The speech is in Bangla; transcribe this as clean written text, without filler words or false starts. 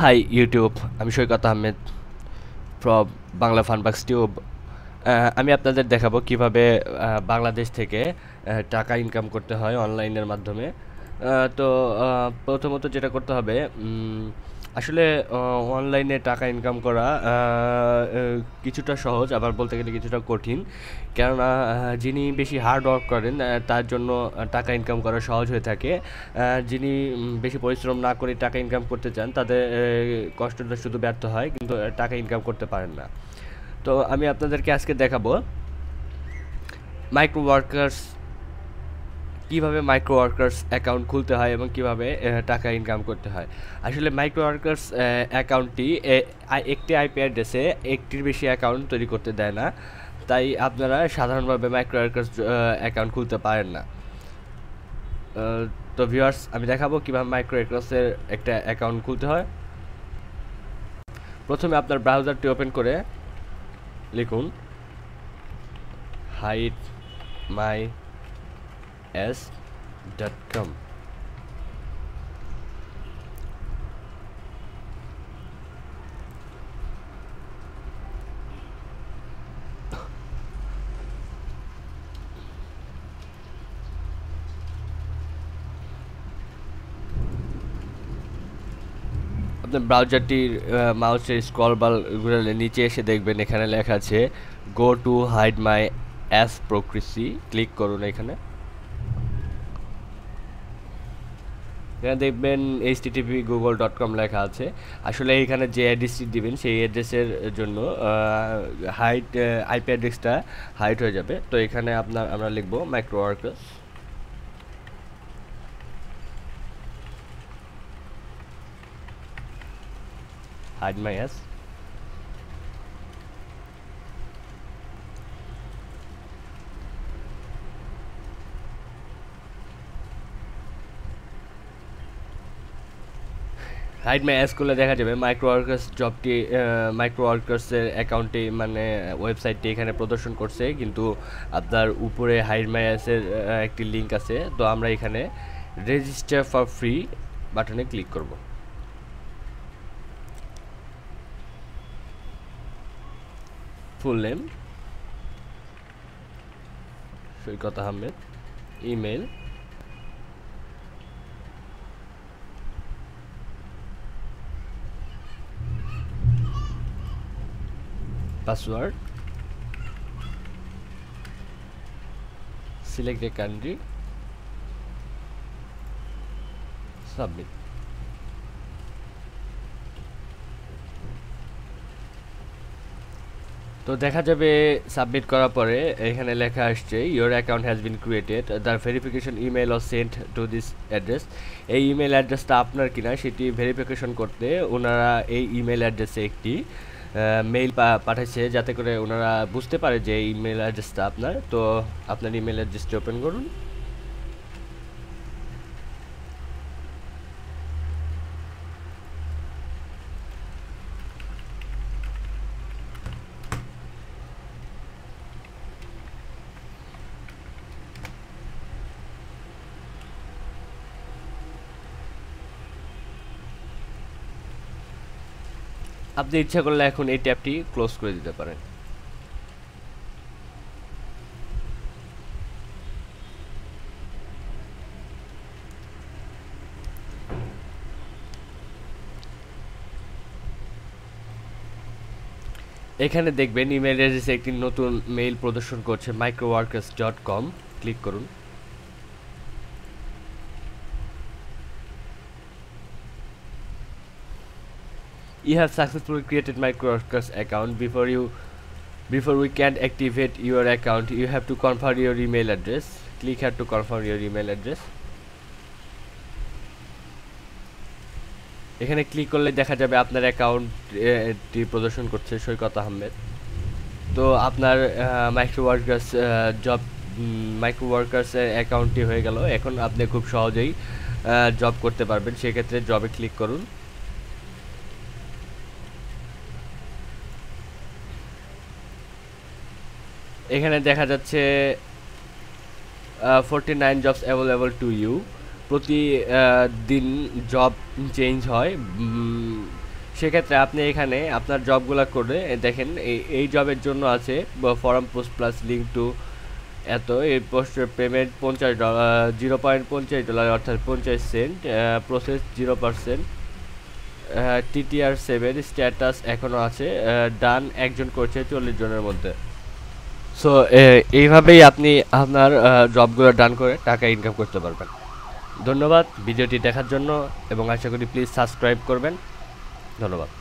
হাই ইউটিউব, আমি সৈকত আহমেদ ফ্রম বাংলা ফানবাক্স টিউব। আমি আপনাদের দেখাবো কিভাবে বাংলাদেশ থেকে টাকা ইনকাম করতে হয় অনলাইনের মাধ্যমে। তো প্রথমত যেটা করতে হবে, আসলে অনলাইনে টাকা ইনকাম করা কিছুটা সহজ, আবার বলতে গেলে কিছুটা কঠিন। কেননা যিনি বেশি হার্ড ওয়ার্ক করেন তার জন্য টাকা ইনকাম করা সহজ হয়ে থাকে। যিনি বেশি পরিশ্রম না করে টাকা ইনকাম করতে চান তাদের কষ্টটা শুধু ব্যর্থ হয়, কিন্তু টাকা ইনকাম করতে পারেন না। তো আমি আপনাদেরকে আজকে দেখাবো মাইক্রো ওয়ার্কার্স কীভাবে মাইক্রো ওয়ার্কার্স অ্যাকাউন্ট খুলতে হয় এবং কীভাবে টাকা ইনকাম করতে হয়। আসলে মাইক্রো ওয়ার্কার্স অ্যাকাউন্টটি একটি আইপি অ্যাড্রেসে একটির বেশি অ্যাকাউন্ট তৈরি করতে দেয় না, তাই আপনারা সাধারণভাবে মাইক্রো ওয়ার্কার্স অ্যাকাউন্ট খুলতে পারেন না। তো ভিউয়ার্স, আমি দেখাবো কীভাবে মাইক্রো ওয়ার্কার্সের একটা অ্যাকাউন্ট খুলতে হয়। প্রথমে আপনার ব্রাউজারটি ওপেন করে লিখুন hidemyas.com। আপনার ব্রাউজারটির মাউসের স্ক্রল বার ঘুরালে নিচে এসে দেখবেন এখানে লেখা আছে go to hide my ass proxy. Click করুন। এখানে দেখবেন http://google.com লেখা আছে। আসলে এখানে যে অ্যাড্রেসটি দিবেন সেই অ্যাড্রেসের জন্য হাইট আইপি অ্যাড্রেসটা হাইড হয়ে যাবে। তো এখানে আমরা লিখব micro workers. Hide my ass. Hide my ass করলে দেখা যাবে মাইক্রো ওয়ার্কার্স জবটি মাইক্রো ওয়ার্কার্সের অ্যাকাউন্টটি মানে ওয়েবসাইটটি এখানে প্রদর্শন করছে, কিন্তু আপনার উপরে হাইড মাই অ্যাসের একটি লিঙ্ক আছে। তো আমরা এখানে রেজিস্টার ফর ফ্রি বাটনে ক্লিক করব। Full name Saikat Ahmed, email, password, select a country, submit. তো দেখা যাবে সাবমিট করার পরে এখানে লেখা আসছে your account has been created, the verification email are sent to this address. এই ইমেল অ্যাড্রেসটা আপনার কিনা সেটি ভেরিফিকেশন করতে ওনারা এই ইমেল অ্যাড্রেসে একটি মেইল পাঠাচ্ছে, যাতে করে ওনারা বুঝতে পারে যে এই ইমেল অ্যাড্রেসটা আপনার। তো আপনার ইমেল অ্যাড্রেসটি ওপেন করুন। আপনি ইচ্ছা করলে এখন এই ট্যাবটি ক্লোজ করে দিতে পারেন। এখানে দেখবেন ইমেল অ্যাড্রেসে একটি নতুন মেইল প্রদর্শন করছে microworkers.com। ক্লিক করুন। You have successfully created MicroWorkers account. Before we can activate your account, you have to confirm your email address. Click here to confirm your email address. এখানে ক্লিক করলে দেখা যাবে আপনার অ্যাকাউন্টটি প্রদর্শন করছে সৈকত আহমেদ। তো আপনার মাইক্রো ওয়ার্কার্সের অ্যাকাউন্টটি হয়ে গেল। এখন আপনি খুব সহজেই জব করতে পারবেন। সেক্ষেত্রে জবে ক্লিক করুন। এখানে দেখা যাচ্ছে 49 জবস অ্যাভেলেবল টু ইউ। প্রতি দিন জব চেঞ্জ হয়। সেক্ষেত্রে আপনি এখানে আপনার জবগুলো করে দেখেন এই জবের জন্য আছে form post plus link to এত এই পোস্টের পেমেন্ট $50 $0.50 অর্থাৎ 50 সেন্ট প্রসেস 0%। TTR7 স্ট্যাটাস এখনও আছে, ডান একজন করছে 40 জনের মধ্যে। সো এইভাবেই আপনি আপনার জবগুলো ডান করে টাকা ইনকাম করতে পারবেন। ধন্যবাদ ভিডিওটি দেখার জন্য এবং আশা করি প্লিজ সাবস্ক্রাইব করবেন। ধন্যবাদ।